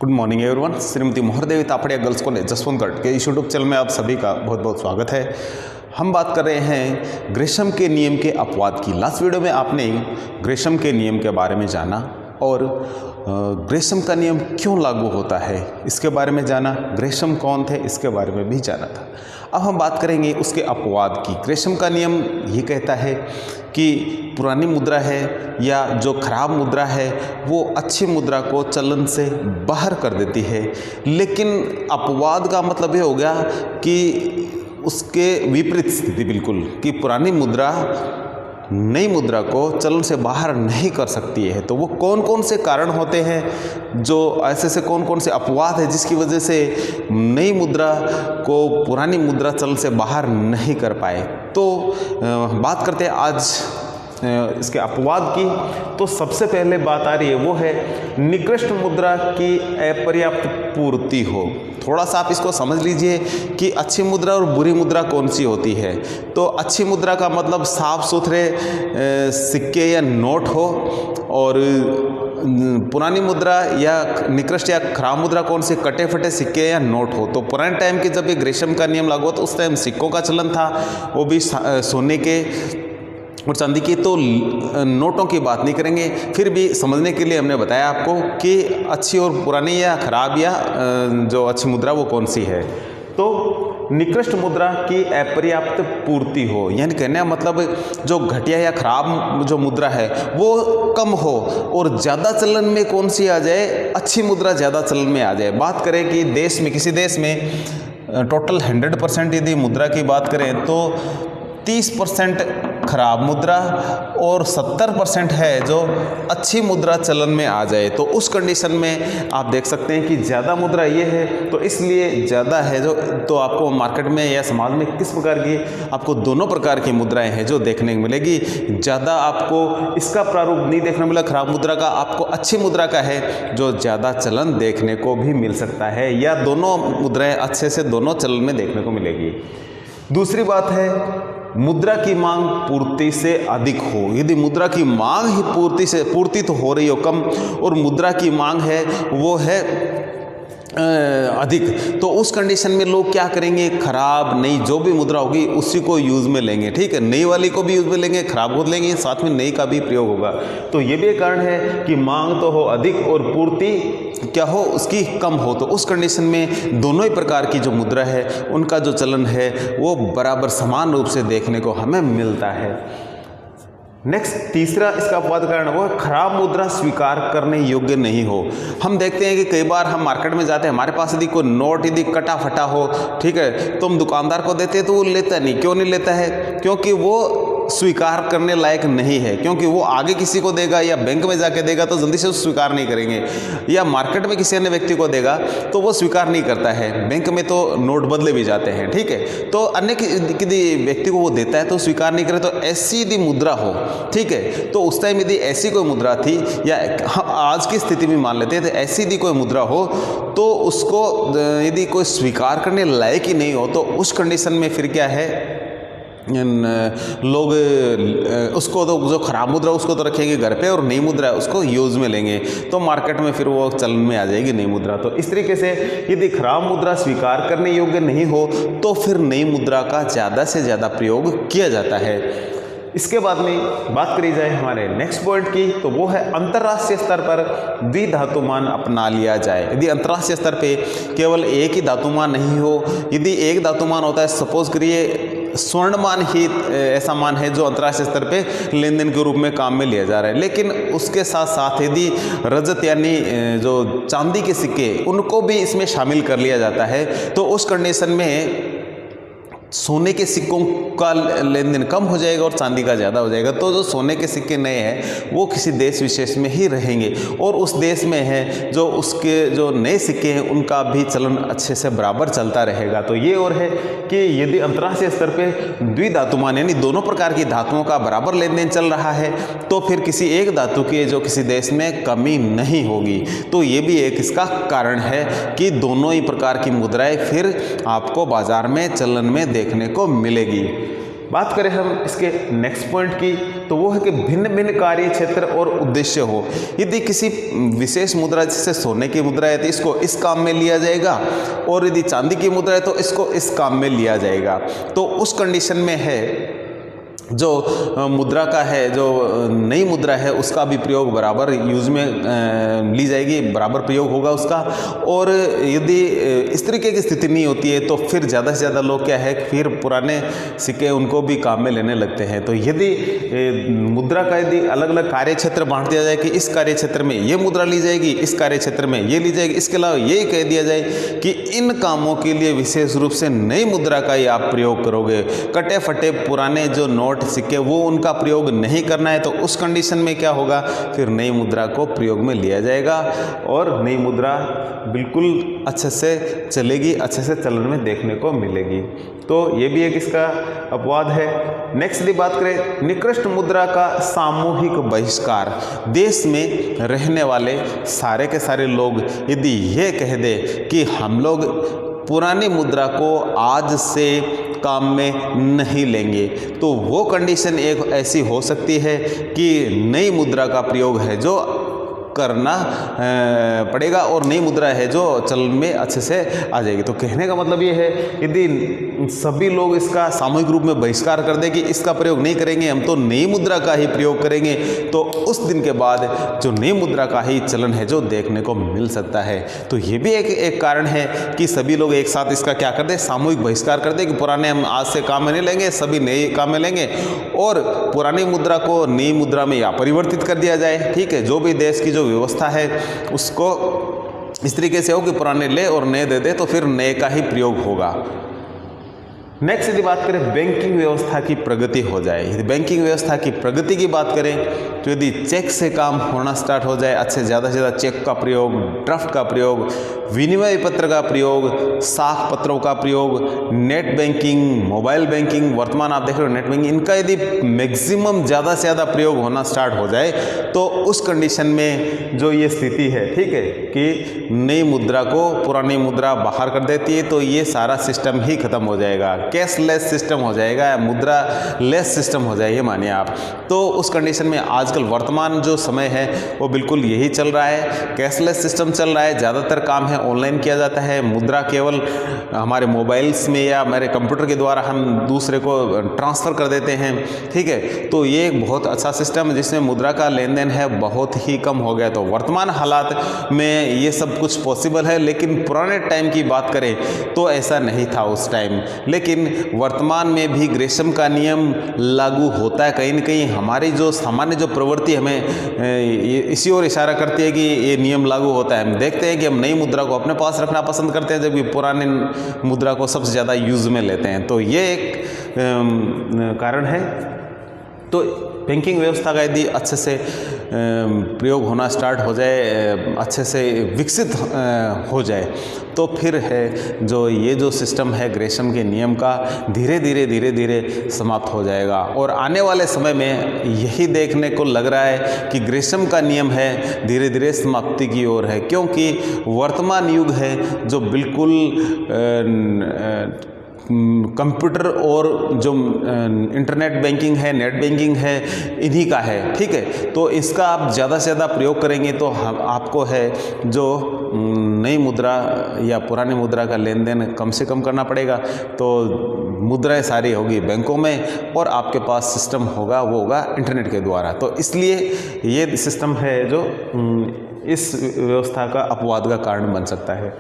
Good morning everyone. Shrimati Mohardevi Tapadia girls college Jaswantgarh के इस YouTube channel में आप सभी का बहुत बहुत स्वागत है। हम बात कर रहे हैं ग्रेशम के नियम के अपवाद की। लास्ट वीडियो में आपने ग्रेशम के नियम के बारे में जाना और ग्रेशम का नियम क्यों लागू होता है इसके बारे में जाना, ग्रेशम कौन थे इसके बारे में भी जाना था। अब हम बात करेंगे उसके अपवाद की। ग्रेशम का नियम ये कहता है कि पुरानी मुद्रा है या जो खराब मुद्रा है वो अच्छी मुद्रा को चलन से बाहर कर देती है, लेकिन अपवाद का मतलब ये हो गया कि उसके विपरीत स्थिति बिल्कुल, कि पुरानी मुद्रा नई मुद्रा को चलन से बाहर नहीं कर सकती है। तो वो कौन कौन से कारण होते हैं, जो ऐसे कौन कौन से अपवाद है जिसकी वजह से नई मुद्रा को पुरानी मुद्रा चलन से बाहर नहीं कर पाए। तो बात करते हैं आज इसके अपवाद की। तो सबसे पहले बात आ रही है वो है निकृष्ट मुद्रा की अपर्याप्त पूर्ति हो। थोड़ा सा आप इसको समझ लीजिए कि अच्छी मुद्रा और बुरी मुद्रा कौन सी होती है। तो अच्छी मुद्रा का मतलब साफ सुथरे सिक्के या नोट हो, और पुरानी मुद्रा या निकृष्ट या खराब मुद्रा कौन से कटे फटे सिक्के या नोट हो। तो पुराने टाइम के जब ये ग्रेशम का नियम लागू तो उस टाइम सिक्कों का चलन था, वो भी सोने के और चांदी की। तो नोटों की बात नहीं करेंगे, फिर भी समझने के लिए हमने बताया आपको कि अच्छी और पुरानी या खराब या जो अच्छी मुद्रा वो कौन सी है। तो निकृष्ट मुद्रा की अपर्याप्त पूर्ति हो, यानी कहने का मतलब जो घटिया या खराब जो मुद्रा है वो कम हो और ज़्यादा चलन में कौन सी आ जाए, अच्छी मुद्रा ज़्यादा चलन में आ जाए। बात करें कि देश में, किसी देश में टोटल 100% यदि मुद्रा की बात करें तो 30% खराब मुद्रा और 70% है जो अच्छी मुद्रा चलन में आ जाए। तो उस कंडीशन में आप देख सकते हैं कि ज़्यादा मुद्रा ये है, तो इसलिए ज़्यादा है जो, तो आपको मार्केट में या समाज में किस प्रकार की, आपको दोनों प्रकार की मुद्राएं हैं जो देखने को मिलेगी। ज़्यादा आपको इसका प्रारूप नहीं देखने मिला खराब मुद्रा का, आपको अच्छी मुद्रा का है जो ज़्यादा चलन देखने को भी मिल सकता है, या दोनों मुद्राएं अच्छे से दोनों चलन में देखने को मिलेगी। दूसरी बात है मुद्रा की मांग पूर्ति से अधिक हो। यदि मुद्रा की मांग ही पूर्ति तो हो रही हो कम, और मुद्रा की मांग है वो है अधिक, तो उस कंडीशन में लोग क्या करेंगे, खराब नई जो भी मुद्रा होगी उसी को यूज़ में लेंगे। ठीक है, नई वाली को भी यूज़ में लेंगे, खराब को लेंगे, साथ में नई का भी प्रयोग होगा। तो ये भी एक कारण है कि मांग तो हो अधिक और पूर्ति क्या हो, उसकी कम हो। तो उस कंडीशन में दोनों ही प्रकार की जो मुद्रा है उनका जो चलन है वो बराबर समान रूप से देखने को हमें मिलता है। नेक्स्ट तीसरा इसका अपवाद कारण वो खराब मुद्रा स्वीकार करने योग्य नहीं हो। हम देखते हैं कि कई बार हम मार्केट में जाते हैं, हमारे पास यदि कोई नोट यदि कटा फटा हो, ठीक है, तो हम दुकानदार को देते हैं तो वो लेता नहीं। क्यों नहीं लेता है? क्योंकि वो स्वीकार करने लायक नहीं है, क्योंकि वो आगे किसी को देगा या बैंक में जाके देगा तो जल्दी से स्वीकार नहीं करेंगे, या मार्केट में किसी अन्य व्यक्ति को देगा तो वो स्वीकार नहीं करता है। बैंक में तो नोट बदले भी जाते हैं, ठीक है, तो अन्य किसी व्यक्ति को वो देता है तो स्वीकार नहीं करे। तो ऐसी यदि मुद्रा हो, ठीक है, तो उस टाइम यदि ऐसी कोई मुद्रा थी, या हम आज की स्थिति में मान लेते हैं, तो ऐसी यदि कोई मुद्रा हो तो उसको यदि कोई स्वीकार करने लायक ही नहीं हो, तो उस कंडीशन में फिर क्या है, लोग उसको तो जो खराब मुद्रा उसको तो रखेंगे घर पे, और नई मुद्रा उसको यूज़ में लेंगे, तो मार्केट में फिर वो चलन में आ जाएगी नई मुद्रा। तो इस तरीके से यदि खराब मुद्रा स्वीकार करने योग्य नहीं हो तो फिर नई मुद्रा का ज़्यादा से ज़्यादा प्रयोग किया जाता है। इसके बाद में बात करी जाए हमारे नेक्स्ट पॉइंट की, तो वो है अंतर्राष्ट्रीय स्तर पर द्विधातुमान अपना लिया जाए। यदि अंतर्राष्ट्रीय स्तर पे केवल एक ही धातुमान नहीं हो, यदि एक धातुमान होता है, सपोज करिए स्वर्णमान ही ऐसा मान है जो अंतर्राष्ट्रीय स्तर पे लेन देन के रूप में काम में लिया जा रहा है, लेकिन उसके साथ साथ यदि रजत यानी जो चांदी के सिक्के उनको भी इसमें शामिल कर लिया जाता है, तो उस कंडीशन में सोने के सिक्कों का लेन देन कम हो जाएगा और चांदी का ज़्यादा हो जाएगा। तो जो सोने के सिक्के नए हैं वो किसी देश विशेष में ही रहेंगे, और उस देश में है जो उसके जो नए सिक्के हैं उनका भी चलन अच्छे से बराबर चलता रहेगा। तो ये और है कि यदि अंतर्राष्ट्रीय स्तर पे द्विधातुमान यानी दोनों प्रकार की धातुओं का बराबर लेन देन चल रहा है, तो फिर किसी एक धातु की जो किसी देश में कमी नहीं होगी। तो ये भी एक इसका कारण है कि दोनों ही प्रकार की मुद्राएं फिर आपको बाजार में चलन में देखने को मिलेगी। बात करें हम इसके नेक्स्ट पॉइंट की, तो वो है कि भिन्न भिन्न कार्य क्षेत्र और उद्देश्य हो। यदि किसी विशेष मुद्रा, जैसे सोने की मुद्रा है तो इसको इस काम में लिया जाएगा, और यदि चांदी की मुद्रा है तो इसको इस काम में लिया जाएगा। तो उस कंडीशन में है जो मुद्रा का है, जो नई मुद्रा है उसका भी प्रयोग बराबर यूज में ली जाएगी, बराबर प्रयोग होगा उसका। और यदि इस तरीके की स्थिति नहीं होती है तो फिर ज़्यादा से ज़्यादा लोग क्या है, फिर पुराने सिक्के उनको भी काम में लेने लगते हैं। तो यदि मुद्रा का यदि अलग अलग कार्य क्षेत्र बांट दिया जाए कि इस कार्य क्षेत्र में ये मुद्रा ली जाएगी, इस कार्य क्षेत्र में ये ली जाएगी, इसके अलावा यही कह दिया जाए कि इन कामों के लिए विशेष रूप से नई मुद्रा का ही आप प्रयोग करोगे, कटे फटे पुराने जो नोट सिक्के वो उनका प्रयोग नहीं करना है, तो उस कंडीशन में क्या होगा, फिर नई मुद्रा को प्रयोग में लिया जाएगा और नई मुद्रा बिल्कुल अच्छे से चलेगी, अच्छे से चलन में देखने को मिलेगी। तो ये भी एक इसका अपवाद है। नेक्स्ट यदि बात करें निकृष्ट मुद्रा का सामूहिक बहिष्कार, देश में रहने वाले सारे के सारे लोग यदि ये कह दे कि हम लोग पुरानी मुद्रा को आज से काम में नहीं लेंगे, तो वो कंडीशन एक ऐसी हो सकती है कि नई मुद्रा का प्रयोग है जो करना पड़ेगा और नई मुद्रा है जो चलन में अच्छे से आ जाएगी। तो कहने का मतलब ये है, यदि सभी लोग इसका सामूहिक रूप में बहिष्कार कर दें कि इसका प्रयोग नहीं करेंगे, हम तो नई मुद्रा का ही प्रयोग करेंगे, तो उस दिन के बाद जो नई मुद्रा का ही चलन है जो देखने को मिल सकता है। तो ये भी एक कारण है कि सभी लोग एक साथ इसका क्या कर दें, सामूहिक बहिष्कार कर दें कि पुराने हम आज से काम में नहीं लेंगे, सभी नए काम में लेंगे, और पुरानी मुद्रा को नई मुद्रा में या परिवर्तित कर दिया जाए। ठीक है, जो भी देश की जो व्यवस्था है उसको इस तरीके से हो कि पुराने ले और नए दे दे, तो फिर नए का ही प्रयोग होगा। नेक्स्ट यदि बात करें बैंकिंग व्यवस्था की प्रगति हो जाए, यदि बैंकिंग व्यवस्था की प्रगति की बात करें तो यदि चेक से काम होना स्टार्ट हो जाए, अच्छे ज़्यादा से ज़्यादा चेक का प्रयोग, ड्राफ्ट का प्रयोग, विनिमय पत्र का प्रयोग, साख पत्रों का प्रयोग, नेट बैंकिंग, मोबाइल बैंकिंग, वर्तमान आप देख रहे हो नेट बैंकिंग, इनका यदि मैक्सिमम ज़्यादा से ज़्यादा प्रयोग होना स्टार्ट हो जाए तो उस कंडीशन में जो ये स्थिति है, ठीक है, कि नई मुद्रा को पुरानी मुद्रा बाहर कर देती है, तो ये सारा सिस्टम ही खत्म हो जाएगा, कैशलेस सिस्टम हो जाएगा, मुद्रा लेस सिस्टम हो जाएगा, मानिए आप। तो उस कंडीशन में आजकल वर्तमान जो समय है वो बिल्कुल यही चल रहा है, कैशलेस सिस्टम चल रहा है, ज़्यादातर काम है ऑनलाइन किया जाता है, मुद्रा केवल हमारे मोबाइल्स में या हमारे कंप्यूटर के द्वारा हम दूसरे को ट्रांसफ़र कर देते हैं। ठीक है, तो ये एक बहुत अच्छा सिस्टम है जिसमें मुद्रा का लेन देन है बहुत ही कम हो गया। तो वर्तमान हालात में ये सब कुछ पॉसिबल है, लेकिन पुराने टाइम की बात करें तो ऐसा नहीं था उस टाइम। लेकिन वर्तमान में भी ग्रेशम का नियम लागू होता है कहीं न कहीं। हमारी जो सामान्य जो प्रवृत्ति हमें इसी ओर इशारा करती है कि ये नियम लागू होता है। हम देखते हैं कि हम नई मुद्रा को अपने पास रखना पसंद करते हैं, जबकि पुराने मुद्रा को सबसे ज़्यादा यूज़ में लेते हैं। तो ये एक कारण है। तो बैंकिंग व्यवस्था का यदि अच्छे से प्रयोग होना स्टार्ट हो जाए, अच्छे से विकसित हो जाए, तो फिर है जो ये जो सिस्टम है ग्रेशम के नियम का धीरे धीरे समाप्त हो जाएगा। और आने वाले समय में यही देखने को लग रहा है कि ग्रेशम का नियम है धीरे धीरे समाप्ति की ओर है, क्योंकि वर्तमान युग है जो बिल्कुल कंप्यूटर और जो इंटरनेट बैंकिंग है, नेट बैंकिंग है, इन्हीं का है। ठीक है, तो इसका आप ज़्यादा से ज़्यादा प्रयोग करेंगे तो आपको है जो नई मुद्रा या पुरानी मुद्रा का लेन देन कम से कम करना पड़ेगा। तो मुद्राएं सारी होगी बैंकों में और आपके पास सिस्टम होगा, वो होगा इंटरनेट के द्वारा। तो इसलिए ये सिस्टम है जो इस व्यवस्था का अपवाद का कारण बन सकता है।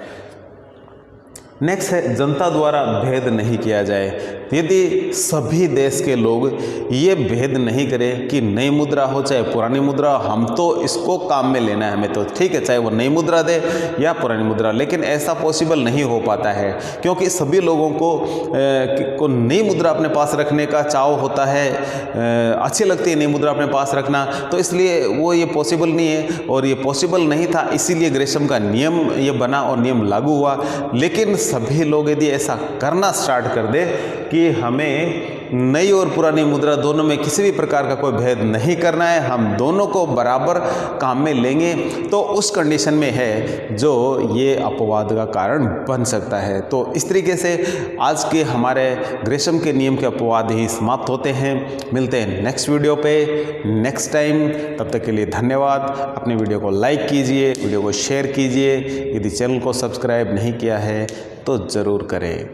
नेक्स्ट है जनता द्वारा भेद नहीं किया जाए। यदि सभी देश के लोग ये भेद नहीं करें कि नई मुद्रा हो चाहे पुरानी मुद्रा, हम तो इसको काम में लेना है हमें, तो ठीक है, चाहे वो नई मुद्रा दे या पुरानी मुद्रा, लेकिन ऐसा पॉसिबल नहीं हो पाता है क्योंकि सभी लोगों को नई मुद्रा अपने पास रखने का चाव होता है, अच्छी लगती है नई मुद्रा अपने पास रखना, तो इसलिए वो ये पॉसिबल नहीं है। और ये पॉसिबल नहीं था, इसीलिए ग्रेशम का नियम ये बना और नियम लागू हुआ। लेकिन सभी लोग यदि ऐसा करना स्टार्ट कर दे कि हमें नई और पुरानी मुद्रा दोनों में किसी भी प्रकार का कोई भेद नहीं करना है, हम दोनों को बराबर काम में लेंगे तो उस कंडीशन में है जो ये अपवाद का कारण बन सकता है। तो इस तरीके से आज के हमारे ग्रेशम के नियम के अपवाद ही समाप्त होते हैं। मिलते हैं नेक्स्ट वीडियो पे नेक्स्ट टाइम, तब तक के लिए धन्यवाद। अपने वीडियो को लाइक कीजिए, वीडियो को शेयर कीजिए, यदि चैनल को सब्सक्राइब नहीं किया है तो ज़रूर करें।